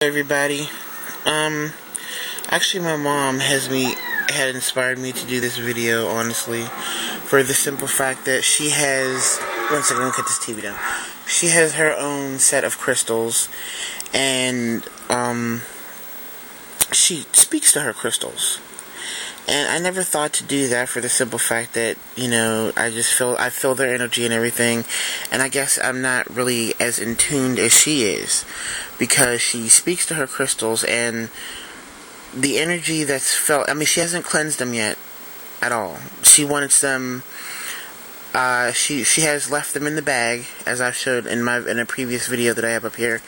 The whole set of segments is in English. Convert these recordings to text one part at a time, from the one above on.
Everybody. Actually my mom had inspired me to do this video, honestly, for the simple fact that she has, one second, let me cut this TV down. She has her own set of crystals, and, she speaks to her crystals. And I never thought to do that for the simple fact that, I feel their energy and everything, and I guess I'm not really as in tune as she is, because she speaks to her crystals, and the energy that's felt, she hasn't cleansed them yet, at all. She wants them, she has left them in the bag, as I showed in a previous video that I have up here.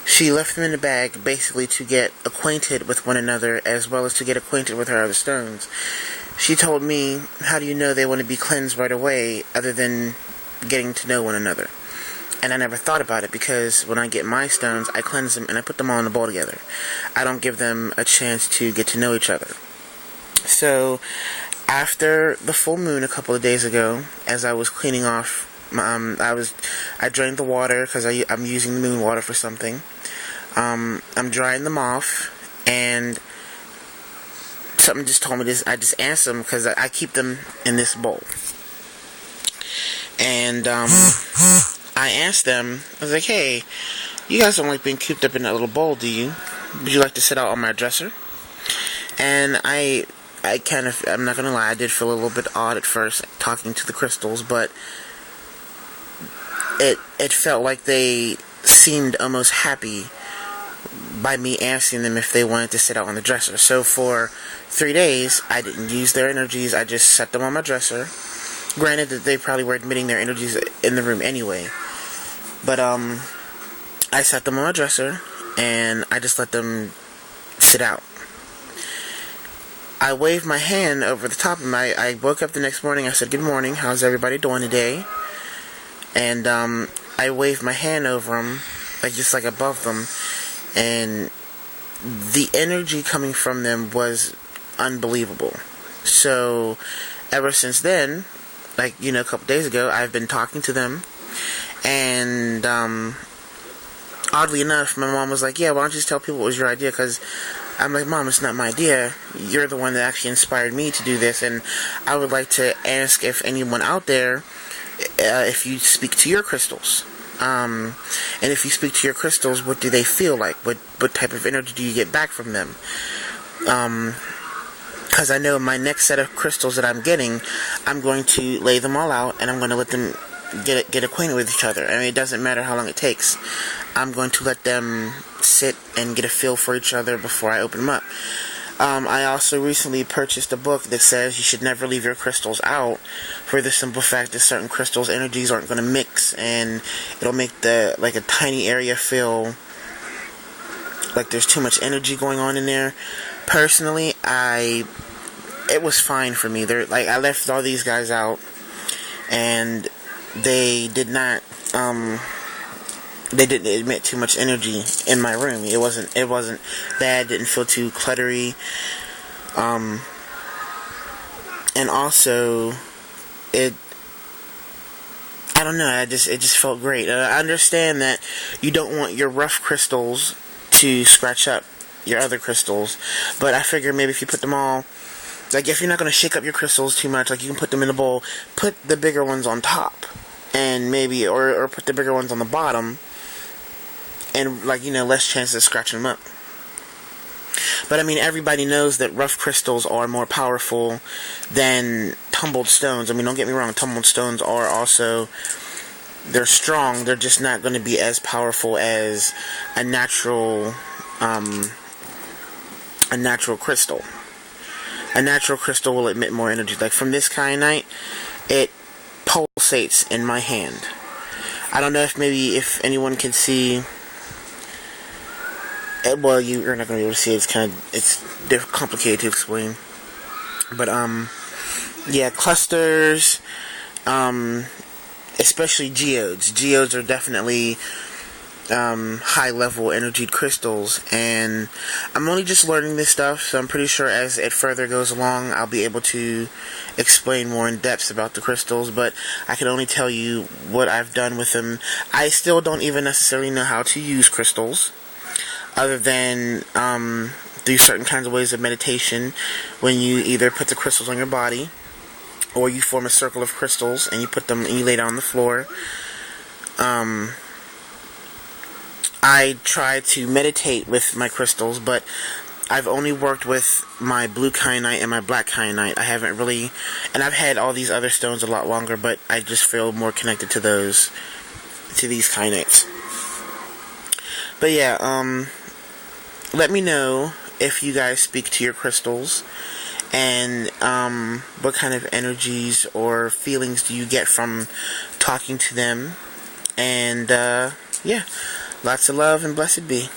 She left them in the bag basically to get acquainted with one another, as well as to get acquainted with her other stones. She told me, how do you know they want to be cleansed right away, other than getting to know one another? And I never thought about it, because when I get my stones, I cleanse them and I put them all in a bowl together. I don't give them a chance to get to know each other. So, after the full moon a couple of days ago, as I was cleaning off, I drained the water, because I'm using the moon water for something. I'm drying them off, and something just told me this. I just asked them, because I keep them in this bowl. And, I asked them, I was like, hey, you guys don't like being cooped up in that little bowl, do you? Would you like to sit out on my dresser? And I'm not gonna lie, I did feel a little bit odd at first talking to the crystals, but it felt like they seemed almost happy by me asking them if they wanted to sit out on the dresser. So for 3 days, I didn't use their energies, I just set them on my dresser. Granted that they probably were admitting their energies in the room anyway. But, I set them on my dresser, and I just let them sit out. I waved my hand over the top of them. I woke up the next morning, I said, good morning, how's everybody doing today? And, I waved my hand over them, just above them, and the energy coming from them was unbelievable. So, ever since then, a couple days ago, I've been talking to them, and, oddly enough, my mom was like, yeah, why don't you just tell people it was your idea, because I'm like, Mom, it's not my idea, you're the one that actually inspired me to do this, and I would like to ask if anyone out there, if you speak to your crystals, and if you speak to your crystals, what do they feel like, what type of energy do you get back from them, because I know my next set of crystals that I'm getting, I'm going to lay them all out, and I'm going to let them get acquainted with each other. It doesn't matter how long it takes. I'm going to let them sit and get a feel for each other before I open them up. I also recently purchased a book that says you should never leave your crystals out, for the simple fact that certain crystals' energies aren't going to mix, and it'll make a tiny area feel like there's too much energy going on in there. Personally, it was fine for me. I left all these guys out, and they didn't emit too much energy in my room. It wasn't bad, didn't feel too cluttery, and also, I don't know, it just felt great. I understand that you don't want your rough crystals to scratch up your other crystals, but I figure maybe if you put them all, if you're not going to shake up your crystals too much, you can put them in a bowl, put the bigger ones on top, and maybe, or put the bigger ones on the bottom, and, less chances of scratching them up. But, everybody knows that rough crystals are more powerful than tumbled stones. Don't get me wrong, tumbled stones are also, they're strong, they're just not going to be as powerful as a natural crystal. A natural crystal will emit more energy. From this kyanite, it pulsates in my hand. I don't know if anyone can see. Well, you're not going to be able to see it. It's complicated to explain. But, yeah, clusters, especially geodes. Geodes are definitely high-level energied crystals, and I'm only just learning this stuff, so I'm pretty sure as it further goes along, I'll be able to explain more in depth about the crystals, but I can only tell you what I've done with them. I still don't even necessarily know how to use crystals. other than through certain kinds of ways of meditation, when you either put the crystals on your body, or you form a circle of crystals and you put them and you lay down on the floor. I try to meditate with my crystals, but I've only worked with my blue kyanite and my black kyanite. I haven't really, and I've had all these other stones a lot longer, but I just feel more connected to these kyanites. But yeah, let me know if you guys speak to your crystals, and what kind of energies or feelings do you get from talking to them. And yeah, lots of love and blessed be.